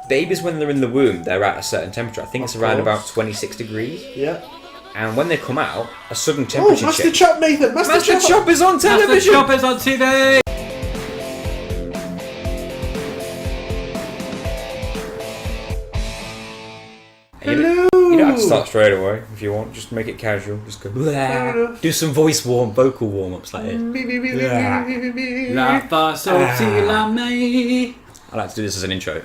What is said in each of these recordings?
babies when they're in the womb, they're at a certain temperature. I think it's around about 26 degrees. Yeah. And when they come out, a sudden temperature Master change. Chop, Nathan! Master Chop is on television! Master Chop is on TV! Hello! You don't have to start straight away if you want. Just make it casual. Just go. Blah. Do some vocal warm-ups like this. La fasolti la me. I like to do this as an intro.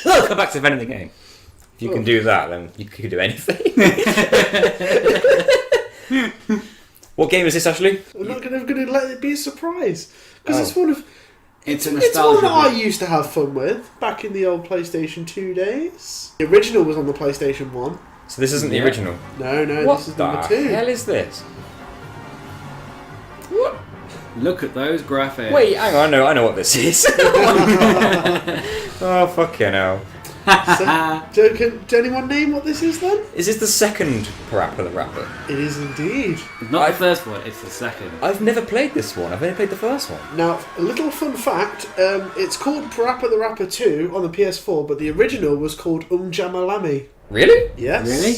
Welcome back to Defending the Game. If you can do that, then you can do anything. What game is this, Ashley? I'm not going to let it be a surprise because it's one of. It's a It's nostalgia. one I used to have fun with back in the old PlayStation 2 days. The original was on the PlayStation 1. So this isn't the original. No, What this is the number 2. hell is this? What? Look at those graphics. Wait, hang on. I know what this is. Oh, fucking hell. So, do anyone name what this is then? Is this the second Parappa the Rapper? It is indeed. Not the first one, it's the second. I've never played this one. I've only played the first one. Now, a little fun fact, it's called Parappa the Rapper 2 on the PS4, but the original was called Jammer Lammy. Really? Yes. Really?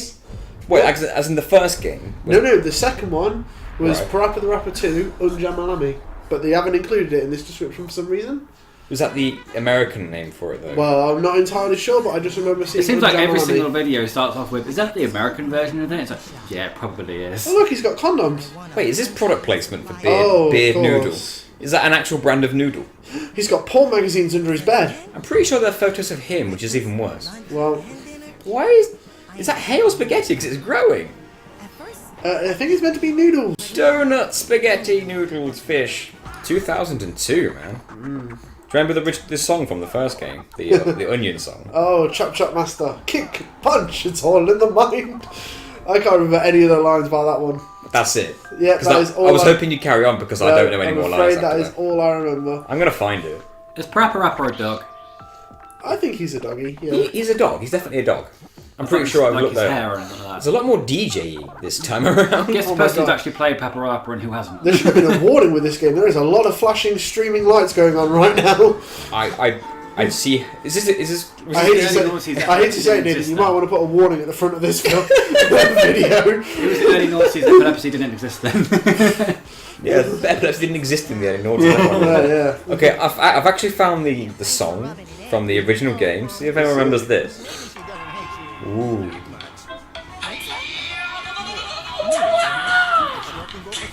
Wait, as in the first game? No, the second one was Right. Parappa the Rapper 2 Jammer Lammy, but they haven't included it in this description for some reason. Was that the American name for it, though? Well, I'm not entirely sure, but I just remember seeing It seems like every Lammy. single video starts off with, is that the American version of it? It's like, yeah, it probably is. Oh look, he's got condoms. Wait, is this product placement for Oh, of Beard Noodle? course. Is that an actual brand of noodle? He's got porn magazines under his bed. I'm pretty sure they're photos of him, which is even worse. Well, Why is that hail spaghetti? Because it's growing. I think it's meant to be noodles. Donut, spaghetti, noodles, fish. 2002, man. Do you remember the song from the first game? The Onion song? Oh, Chop Chop Master. Kick, punch, it's all in the mind. I can't remember any of the lines by that one. That's it. Yeah, that is all I was hoping you'd carry on because I don't know any more I'm lines. afraid that after is all I remember. I'm going to find it. Is Parappa Rapper a dog? I think he's a doggy, yeah. He's a dog. He's definitely a dog. I'm pretty sure I've like looked his there. hair or anything like There's that. a lot more DJ this time around. Guess the Oh my person who's God. actually played Parappa Rapper and who hasn't. There should have been a warning with this game. There is a lot of flashing, streaming lights going on right now. I see. Is this? Was I this hate to the say, early noughties that I hate to say it, didn't Nathan, exist you then? might want to put a warning at the front of this film, video. It was the early noughties, epilepsy didn't exist then. Yeah, epilepsy didn't exist in the early noughties. Yeah. Okay, I've actually found the song from the original game. See if anyone remembers this. Ooh.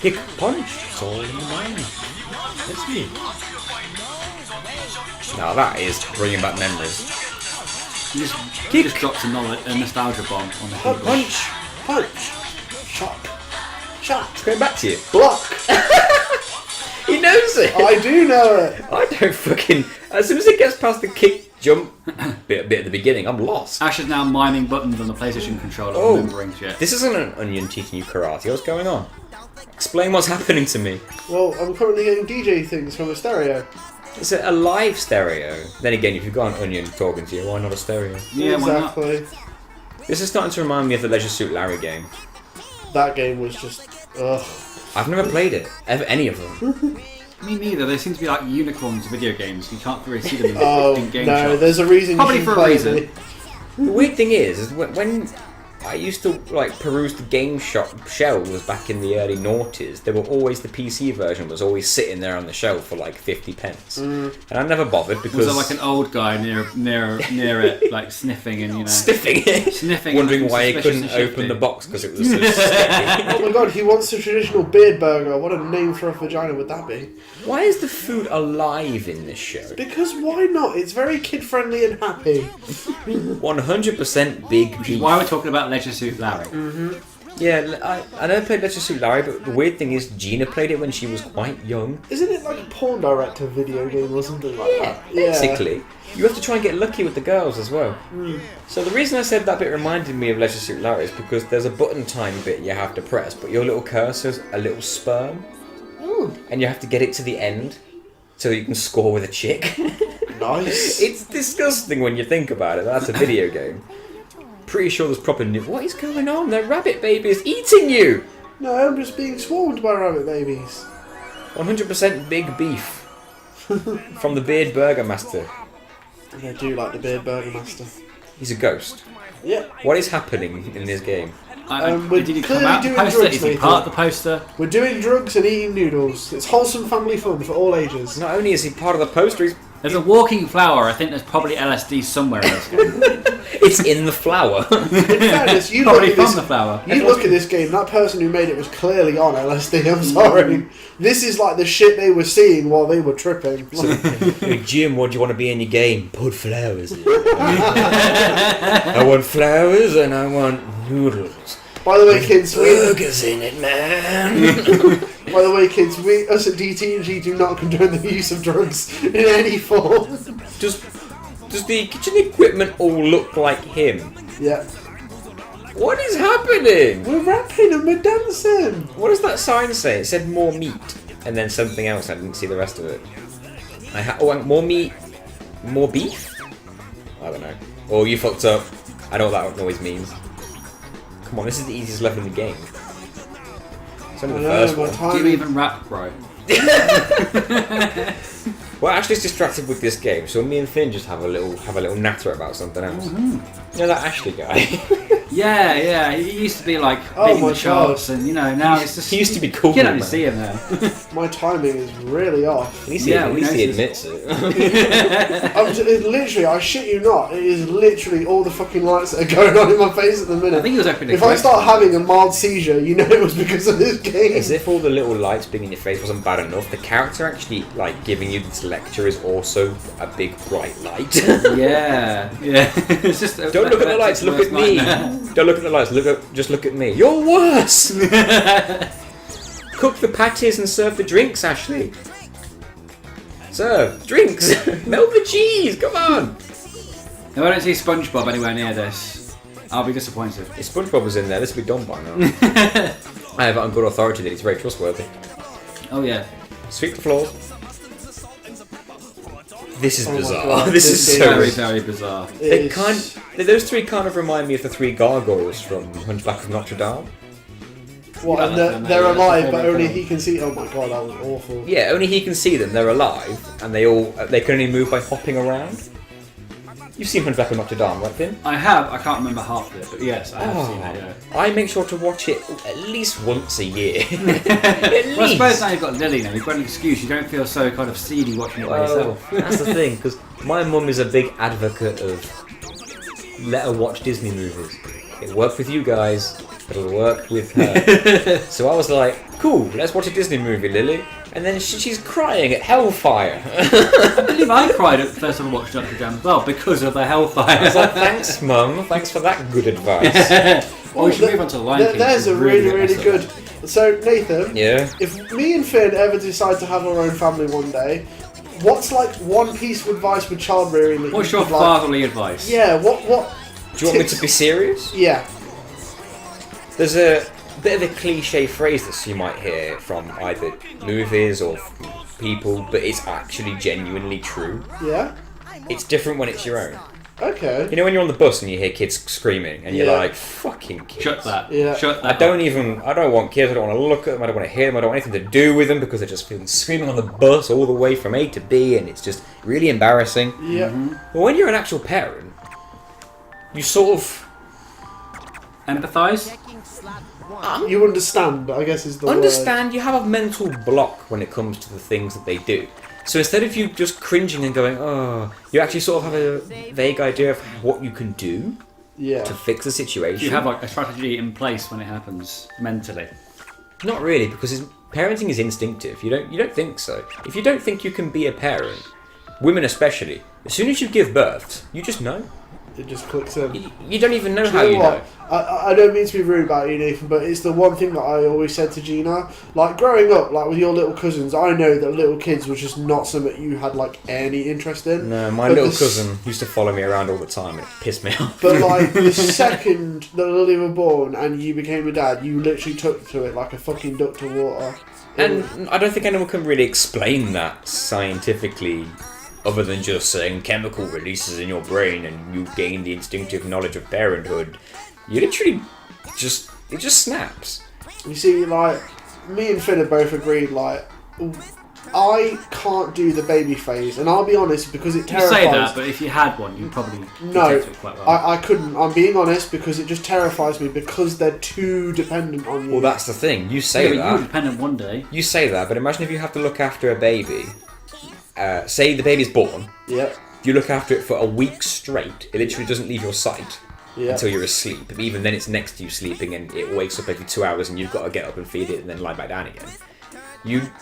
Kick, punch, it's all in the mind. That's me. Now that is bringing back memories. You just dropped a nostalgia bomb on the keyboard. Punch, shot, It's going back to you. block. He knows it. I do know it. I don't fucking. As soon as it gets past the kick, jump bit at the beginning, I'm lost. Ash is now miming buttons on the PlayStation controller, Oh. remembering shit. This isn't an onion teaching you karate. What's going on? Explain what's happening to me. Well, I'm currently getting DJ things from a stereo. Is it a live stereo? Then again, if you've got an onion talking to you, why not a stereo? Yeah, why not? Exactly. This is starting to remind me of the Leisure Suit Larry game. That game was just, ugh. I've never played it. Any of them. Me neither. They seem to be like unicorns video games. You can't really see them in, Oh, in game no, shops. there's a reason Probably you should for a play reason. it. The weird thing is when I used to peruse the game shop shelves back in the early noughties, there were always the PC version was always sitting there on the shelf for like 50 pence, and I never bothered because Was there like an old guy near it, like sniffing and sniffing it, Sniffing wondering and why he suspicious couldn't and open shifty. the box because it was so sticky. Oh my god, he wants a traditional beard burger. What a name for a vagina would that be? Why is the food alive in this show? Because why not? It's very kid-friendly and happy. 100% big Which is beef. why we're talking about Leisure Suit Larry. Yeah, I never played Leisure Suit Larry, but the weird thing is Gina played it when she was quite young. Isn't it like a porn director video game or something like that? Basically. You have to try and get lucky with the girls as well. So the reason I said that bit reminded me of Leisure Suit Larry is because there's a button time bit you have to press, but your little cursor's a little sperm, and you have to get it to the end so you can score with a chick. Nice. It's disgusting when you think about it. That's a video game. Pretty sure there's proper What is going on? That rabbit baby is eating you! No, I'm just being swarmed by rabbit babies. 100% big beef from the Beard Burger Master. I do like the Beard Burgermaster. He's a ghost. Yeah. What is happening in this game? We're Did he clearly come out the doing poster? drugs, Is he Nathan. part of the poster? We're doing drugs and eating noodles. It's wholesome family fun for all ages. Not only is he part of the poster, There's a walking flower. I think there's probably LSD somewhere in this game. it's in the flower. In fairness, you look Probably at from this. the flower. You look at this game. That person who made it was clearly on LSD. I'm sorry. This is like the shit they were seeing while they were tripping. Hey, Jim, what do you want to be in your game? Put flowers in. I want flowers and I want noodles. By the way, kids, Burgers in it, man. By the way, kids, us at DT&G do not condone the use of drugs in any form. Does the kitchen equipment all look like him? Yeah. What is happening? We're rapping and we're dancing. What does that sign say? It said more meat, and then something else. I didn't see the rest of it. More meat, more beef. I don't know. Oh, you fucked up. I know what that noise means. Come on, this is the easiest level in the game. It's only the first one. Do you even rap, bro? Well, Ashley's distracted with this game, so me and Finn just have a little natter about something else. You know that Ashley guy? Yeah. He used to be like hitting my the charts, and now it's just He used to be cool. You can only man. see him there. My timing is really off. At least Yeah, at we least he noticed. admits it. Literally, I shit you not, it is literally all the fucking lights that are going on in my face at the minute. I think he was opening. If I start having a mild seizure, you know it was because of this game. As if all the little lights being in your face wasn't bad enough, the character actually like giving you this lecture is also a big bright light. Yeah. It's just Don't look at the lights. Look at me. Don't look at the lights. Just look at me. You're worse. Cook the patties and serve the drinks, Ashley. Serve drinks. Melt the cheese. Come on. If I don't see SpongeBob anywhere near this, I'll be disappointed. If SpongeBob was in there, this would be done by now. I have it on good authority that he's very trustworthy. Oh yeah. Sweep the floors. This is Oh my bizarre. God, This this is game so. Very, very bizarre. Those three kind of remind me of the three gargoyles from Hunchback of Notre Dame. What, Yeah, and that's they're amazing. alive, That's but very only cool. he can see. Oh my god, that was awful. Yeah, only he can see them. They're alive, and they can only move by hopping around. You've seen Hunchback of Notre Dame, right, Finn? I have. I can't remember half of it, but yes, I have seen it. Yeah. I make sure to watch it at least once a year. At Well, I suppose least. now you've got Lily now. You've got an excuse. You don't feel so kind of seedy watching it by Well, yourself. that's the thing, because my mum is a big advocate of let her watch Disney movies. It worked with you guys, it'll work with her. So I was like, cool, let's watch a Disney movie, Lily. And then she's crying at Hellfire. I believe I cried at the first time I watched Dr. Jam as well because of the Hellfire. I was like, thanks, Mum, thanks for that good advice. Well, we should move on to the Lion King. There's a It's really good good. episode. So Nathan, Yeah. if me and Finn ever decide to have our own family one day, what's like one piece of advice with child rearing that What's you your could, like? fatherly advice? Yeah. What? Do you want me to be serious? Yeah. There's a bit of a cliche phrase that you might hear from either movies or people, but it's actually genuinely true. Yeah. It's different when it's your own. Okay. You know when you're on the bus and you hear kids screaming and you're Yeah. like, fucking kids. Shut that. Yeah. Shut I that. don't want kids, I don't want to look at them, I don't want to hear them, I don't want anything to do with them because they're just feeling screaming on the bus all the way from A to B and it's just really embarrassing. Yeah. But when you're an actual parent, you sort of Empathise? You understand, I guess is the understand you have a mental block when it comes to the things that they do. So instead of you just cringing and going, oh, you actually sort of have a vague idea of what you can do word. Yeah. to fix the situation. You have like a strategy in place when it happens mentally. Not really, because parenting is instinctive. You don't think so. If you don't think you can be a parent, women especially, as soon as you give birth, you just know. It just clicks in. You don't even know Do how you you know know. what? I don't mean to be rude about you, Nathan, but it's the one thing that I always said to Gina. Like, growing up, like, with your little cousins, I know that little kids was just not something you had, like, any interest in. No, my But little the cousin used to follow me around all the time and it pissed me off. But, like, the second that Lily were born and you became a dad, you literally took to it like a fucking duck to water. And I don't think anyone can really explain that scientifically other than just saying chemical releases in your brain and you gain the instinctive knowledge of parenthood. You literally it just snaps. You see, like, me and Finn have both agreed, like, I can't do the baby phase, and I'll be honest, because it You terrifies. say that, but if you had one, you'd probably No, protect it quite well. I couldn't. I'm being honest, because it just terrifies me because they're too dependent on you. Well, that's the thing. You say but you were that. dependent one day. You say that, but imagine if you have to look after a baby. Say the baby's born. Yeah. You look after it for a week straight. It literally doesn't leave your sight Yeah. until you're asleep. But even then, it's next to you sleeping, and it wakes up every 2 hours, and you've got to get up and feed it, and then lie back down again.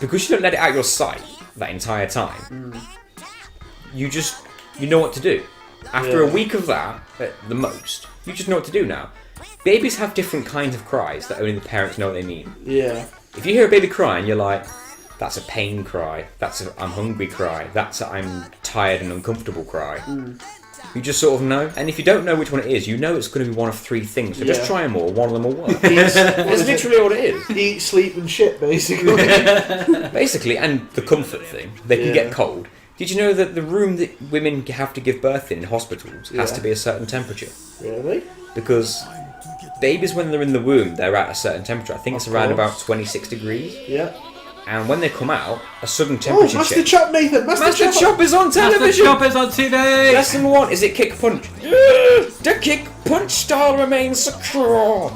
Because you don't let it out of your sight that entire time. You know what to do. After a week of that, at the most, you just know what to do now. Babies have different kinds of cries that only the parents know what they mean. Yeah. If you hear a baby crying, you're like, that's a pain cry, that's a I'm hungry cry, that's a I'm tired and uncomfortable cry. You just sort of know. And if you don't know which one it is, you know it's going to be one of three things. So just try them all, one of them will work. That's literally all it is. Eat, sleep, and shit, basically. Basically, and the comfort thing. They can get cold. Did you know that the room that women have to give birth in hospitals has to be a certain temperature? Really? Because babies, when they're in the womb, they're at a certain temperature. I think it's around about 26 degrees. Yeah. And when they come out, a sudden temperature Master change. Chop, Nathan! Master Chop is on television! Master Chop is on TV! Lesson 1, is it kick punch? The kick punch style remains secure.